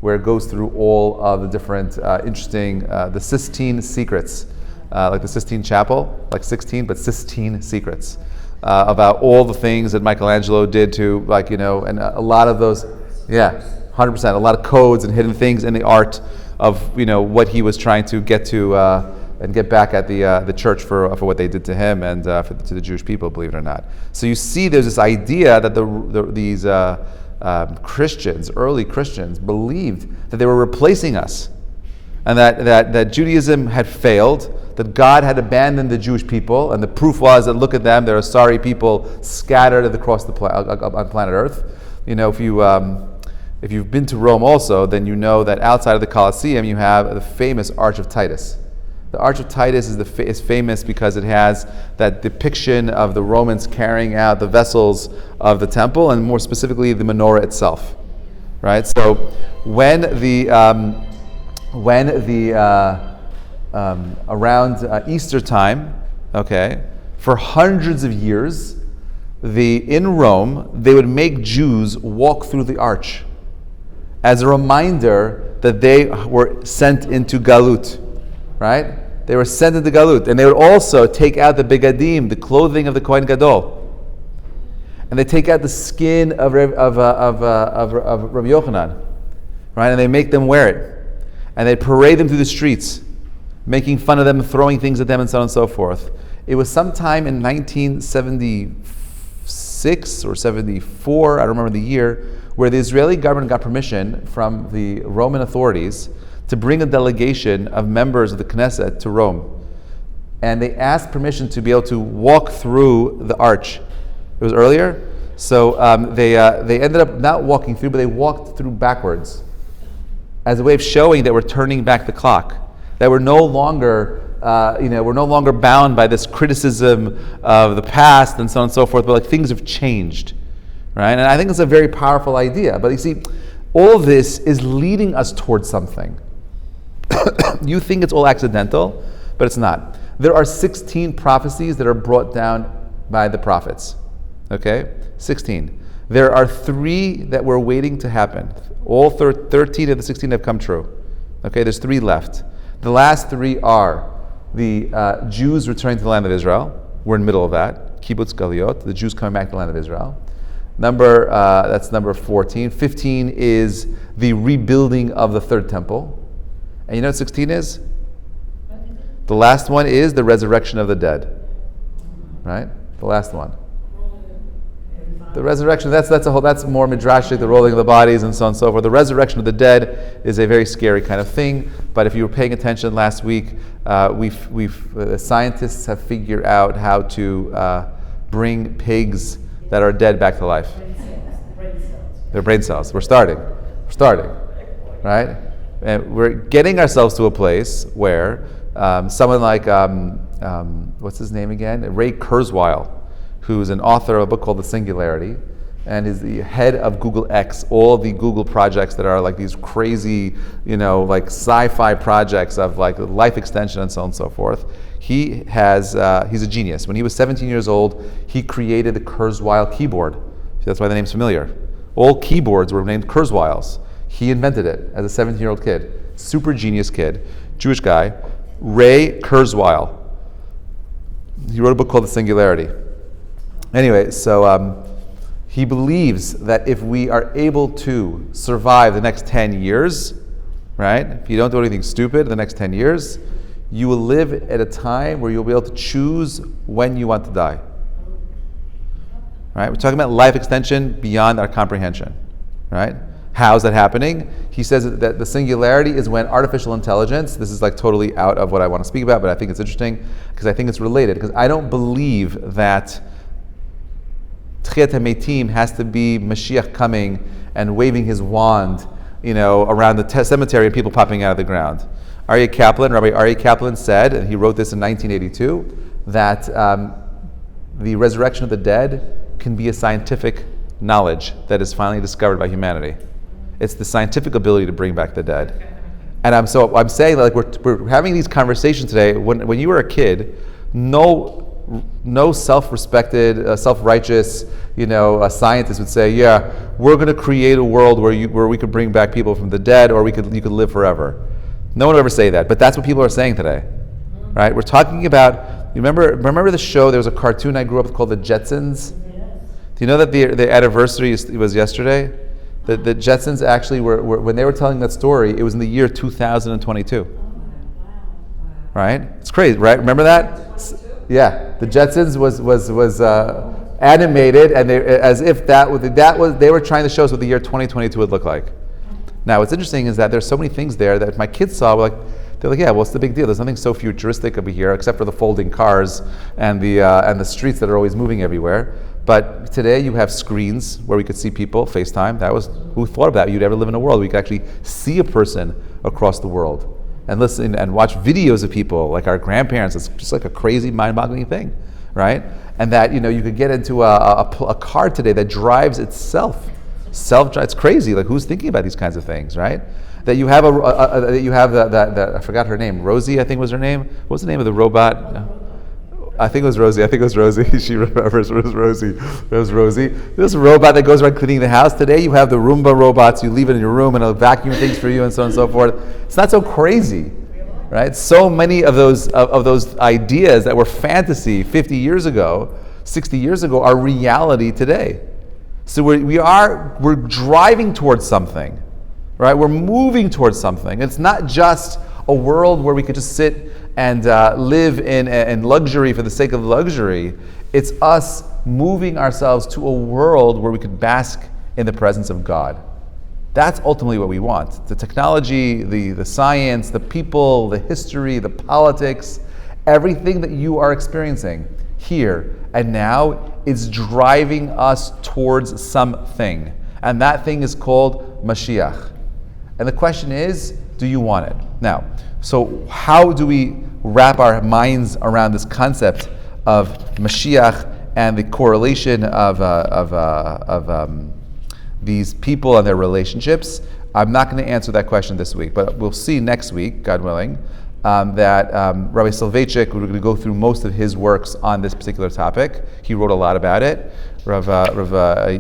where it goes through all of the different interesting, the Sistine Secrets, like the Sistine Chapel, like 16, but Sistine Secrets, about all the things that Michelangelo did to, and a lot of those, 100%, a lot of codes and hidden things in the art of, what he was trying to get to and get back at the church for what they did to him and to the Jewish people, believe it or not. So you see, there's this idea that these Christians, early Christians, believed that they were replacing us, and that Judaism had failed, that God had abandoned the Jewish people, and the proof was that look at them, they're a sorry people scattered across on planet Earth. if you've been to Rome also, then you know that outside of the Colosseum you have the famous Arch of Titus. The Arch of Titus is famous because it has that depiction of the Romans carrying out the vessels of the temple, and more specifically the menorah itself. Right. So when around Easter time, okay, for hundreds of years, in Rome they would make Jews walk through the arch as a reminder that they were sent into Galut, right? They were sent into Galut, and they would also take out the begadim, the clothing of the Kohen Gadol, and they take out the skin of Rabbi Yochanan, right? And they make them wear it, and they parade them through the streets, making fun of them, throwing things at them, and so on and so forth. It was sometime in 1976 or 74, I don't remember the year, where the Israeli government got permission from the Roman authorities to bring a delegation of members of the Knesset to Rome. And they asked permission to be able to walk through the arch. It was earlier. So they ended up not walking through, but they walked through backwards as a way of showing that we're turning back the clock, that we're no longer bound by this criticism of the past and so on and so forth, but like things have changed, right? And I think it's a very powerful idea. But you see, all of this is leading us towards something. You think it's all accidental, but it's not. There are 16 prophecies that are brought down by the prophets. Okay? 16. There are 3 that were waiting to happen. All 13 of the 16 have come true. Okay? There's 3 left. The last 3 are the Jews returning to the land of Israel. We're in the middle of that. Kibbutz Galiot, the Jews coming back to the land of Israel. That's number 14. 15 is the rebuilding of the third temple. And you know what 16 is? The last one is the resurrection of the dead. Right? The last one. The resurrection, that's more midrashic, the rolling of the bodies and so on and so forth. The resurrection of the dead is a very scary kind of thing. But if you were paying attention last week, scientists have figured out how to bring pigs that are dead back to life. They're brain cells. We're starting, right? And we're getting ourselves to a place where someone like, what's his name again? Ray Kurzweil, who's an author of a book called The Singularity, and is the head of Google X, all the Google projects that are like these crazy, like sci-fi projects of like life extension and so on and so forth. He's a genius. When he was 17 years old, he created the Kurzweil keyboard. That's why the name's familiar. All keyboards were named Kurzweils. He invented it as a 17-year-old kid. Super genius kid, Jewish guy, Ray Kurzweil. He wrote a book called The Singularity. Anyway, so he believes that if we are able to survive the next 10 years, right? If you don't do anything stupid the next 10 years, you will live at a time where you'll be able to choose when you want to die. Right? We're talking about life extension beyond our comprehension. Right? How is that happening? He says that the singularity is when artificial intelligence, this is like totally out of what I want to speak about, but I think it's interesting because I think it's related, because I don't believe that Tchiyat HaMeitim has to be Moshiach coming and waving his wand, around the cemetery and people popping out of the ground. Rabbi Aryeh Kaplan said, and he wrote this in 1982, that the resurrection of the dead can be a scientific knowledge that is finally discovered by humanity. It's the scientific ability to bring back the dead. And I'm saying that like we're having these conversations today. When you were a kid, no self-respected, self-righteous, scientist would say, yeah, we're going to create a world where we could bring back people from the dead, or you could live forever. No one would ever say that, but that's what people are saying today, right? We're talking about. You remember the show? There was a cartoon I grew up with called The Jetsons. Yes. Do you know that the anniversary was yesterday? The Jetsons actually were when they were telling that story. It was in the year 2022. Wow. Right? It's crazy, right? Remember that? Yeah, the Jetsons was animated, and they were trying to show us what the year 2022 would look like. Now, what's interesting is that there's so many things there that if my kids saw, they're like, yeah, what's the big deal? There's nothing so futuristic over here except for the folding cars and the streets that are always moving everywhere. But today you have screens where we could see people, FaceTime. Who thought of that? You'd ever live in a world where you could actually see a person across the world and listen and watch videos of people like our grandparents. It's just like a crazy, mind-boggling thing, right? And that, you could get into a car today that drives itself. It's crazy. Like, who's thinking about these kinds of things, right? That you have I forgot her name. Rosie, I think was her name. What was the name of the robot? I think it was Rosie. She remembers. It was Rosie. This robot that goes around cleaning the house. Today you have the Roomba robots. You leave it in your room and it'll vacuum things for you and so on and so forth. It's not so crazy, right? So many of those ideas that were fantasy 50 years ago, 60 years ago, are reality today. So we're driving towards something, right? We're moving towards something. It's not just a world where we could just sit and live in luxury for the sake of luxury. It's us moving ourselves to a world where we could bask in the presence of God. That's ultimately what we want. The technology, the science, the people, the history, the politics, everything that you are experiencing here and now is driving us towards something. And that thing is called Moshiach. And the question is, do you want it? Now, so how do we wrap our minds around this concept of Mashiach and the correlation of these people and their relationships? I'm not going to answer that question this week, but we'll see next week, God willing, that Rabbi Soloveitchik, we're going to go through most of his works on this particular topic. He wrote a lot about it. Rav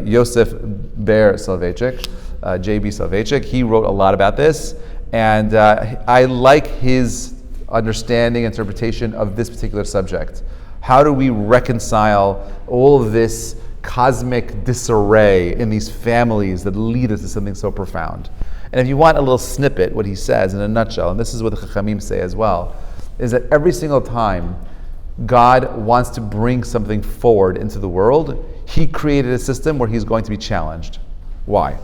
Yosef Ber Soloveitchik, J.B. Soloveitchik, he wrote a lot about this. And I like his understanding, interpretation of this particular subject. How do we reconcile all of this cosmic disarray in these families that lead us to something so profound? And if you want a little snippet, what he says in a nutshell, and this is what the Chachamim say as well, is that every single time God wants to bring something forward into the world, he created a system where he's going to be challenged. Why?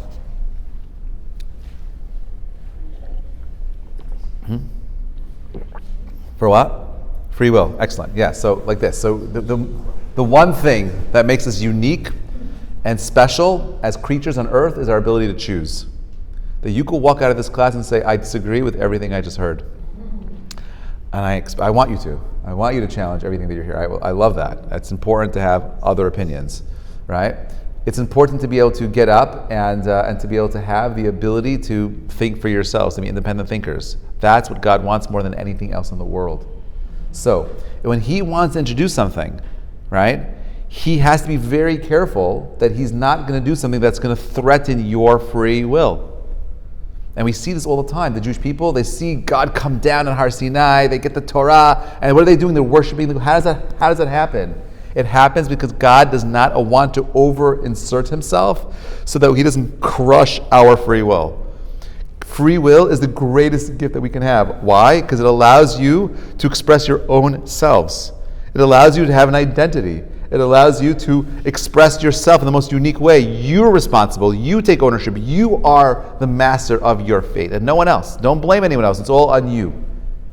For what? Free will. Excellent. Yeah, so like this. So the one thing that makes us unique and special as creatures on earth is our ability to choose. That you could walk out of this class and say, I disagree with everything I just heard. And I want you to. I want you to challenge everything that you're here. I love that. It's important to have other opinions, right? It's important to be able to get up and to be able to have the ability to think for yourselves, to be independent thinkers. That's what God wants more than anything else in the world. So, when he wants to introduce something, right, he has to be very careful that he's not going to do something that's going to threaten your free will. And we see this all the time. The Jewish people, they see God come down on Har Sinai, they get the Torah, and what are they doing? They're worshiping. How does that happen? It happens because God does not want to over-insert himself so that he doesn't crush our free will. Free will is the greatest gift that we can have. Why? Because it allows you to express your own selves. It allows you to have an identity. It allows you to express yourself in the most unique way. You're responsible. You take ownership. You are the master of your fate and no one else. Don't blame anyone else. It's all on you.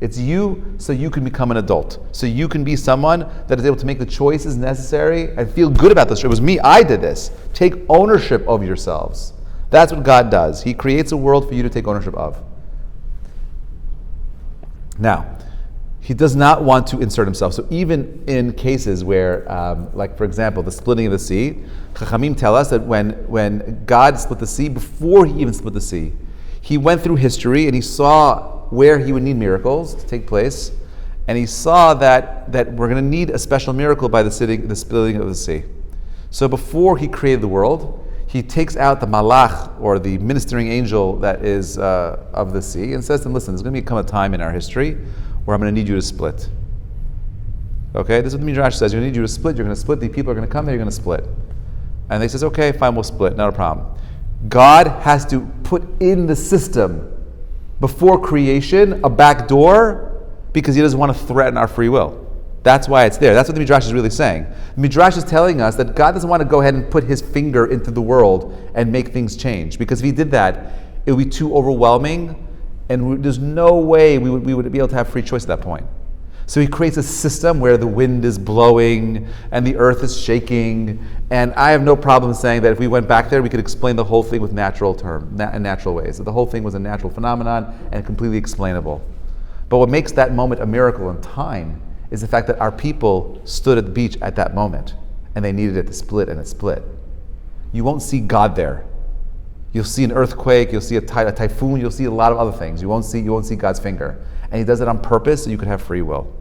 It's you so you can become an adult. So you can be someone that is able to make the choices necessary and feel good about this. It was me. I did this. Take ownership of yourselves. That's what God does. He creates a world for you to take ownership of. Now, he does not want to insert himself. So even in cases where, like for example, the splitting of the sea, Chachamim tell us that when God split the sea, before he even split the sea, he went through history and he saw where he would need miracles to take place, and he saw that we're going to need a special miracle by the splitting of the sea. So before he created the world, he takes out the malach, or the ministering angel that is of the sea, and says to him, listen, there's going to come a time in our history where I'm going to need you to split. Okay, this is what the Midrash says. You're going to need you to split. You're going to split. The people are going to come there. You're going to split. And they says, okay, fine, we'll split. Not a problem. God has to put in the system before creation a back door because he doesn't want to threaten our free will. That's why it's there. That's what the Midrash is really saying. The Midrash is telling us that God doesn't want to go ahead and put his finger into the world and make things change, because if he did that, it would be too overwhelming, and there's no way we would be able to have free choice at that point. So he creates a system where the wind is blowing and the earth is shaking. And I have no problem saying that if we went back there, we could explain the whole thing with natural ways. That the whole thing was a natural phenomenon and completely explainable. But what makes that moment a miracle in time is the fact that our people stood at the beach at that moment and they needed it to split, and it split. You won't see God there. You'll see an earthquake, you'll see a typhoon, you'll see a lot of other things. You won't see God's finger. And he does it on purpose so you could have free will.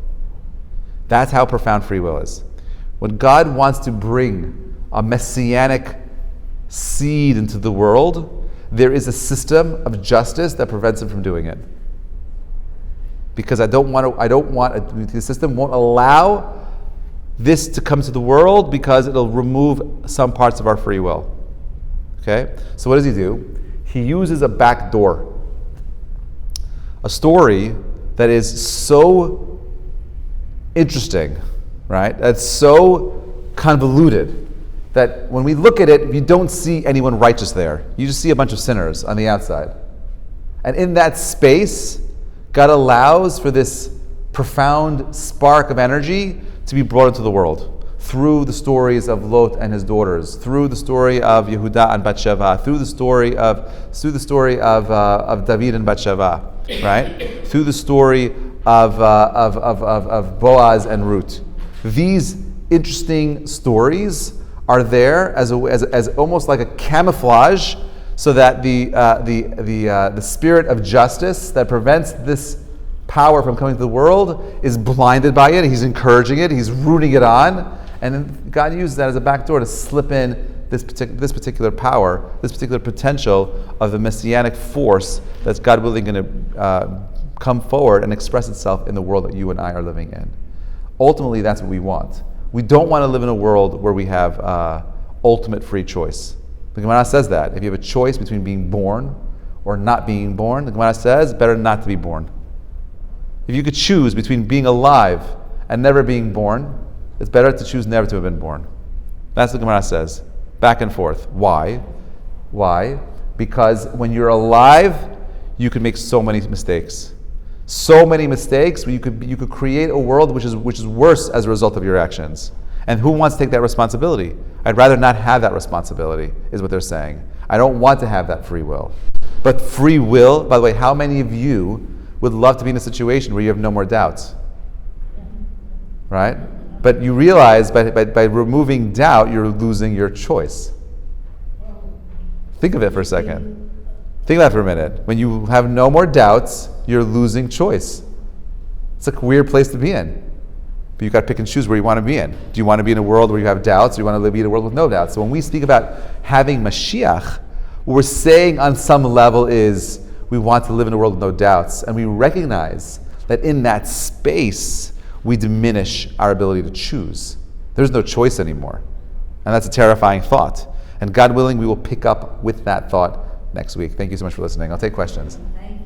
That's how profound free will is. When God wants to bring a messianic seed into the world, there is a system of justice that prevents him from doing it. Because the system won't allow this to come to the world because it'll remove some parts of our free will. Okay? So what does he do? He uses a back door. A story that is so interesting, right? That's so convoluted that when we look at it, you don't see anyone righteous there. You just see a bunch of sinners on the outside. And in that space, God allows for this profound spark of energy to be brought into the world through the stories of Lot and his daughters, through the story of Yehudah and Batsheva, through the story of David and Batsheva, right? Through the story of Boaz and Ruth. These interesting stories are there as almost like a camouflage, so that the spirit of justice that prevents this power from coming to the world is blinded by it. He's encouraging it. He's rooting it on, and then God uses that as a backdoor to slip in this particular power, this particular potential of the messianic force that's God willing going to come forward and express itself in the world that you and I are living in. Ultimately, that's what we want. We don't want to live in a world where we have ultimate free choice. The Gemara says that. If you have a choice between being born or not being born, the Gemara says, better not to be born. If you could choose between being alive and never being born, it's better to choose never to have been born. That's what the Gemara says. Back and forth. Why? Why? Because when you're alive, you can make so many mistakes. So many mistakes where you could create a world which is worse as a result of your actions. And who wants to take that responsibility? I'd rather not have that responsibility, is what they're saying. I don't want to have that free will. But free will, by the way, how many of you would love to be in a situation where you have no more doubts? Right? But you realize by removing doubt, you're losing your choice. Think of it for a second. Think of that for a minute. When you have no more doubts, you're losing choice. It's a weird place to be in. But you've got to pick and choose where you want to be in. Do you want to be in a world where you have doubts, or do you want to be in a world with no doubts? So when we speak about having Moshiach, what we're saying on some level is we want to live in a world with no doubts. And we recognize that in that space, we diminish our ability to choose. There's no choice anymore. And that's a terrifying thought. And God willing, we will pick up with that thought next week. Thank you so much for listening. I'll take questions.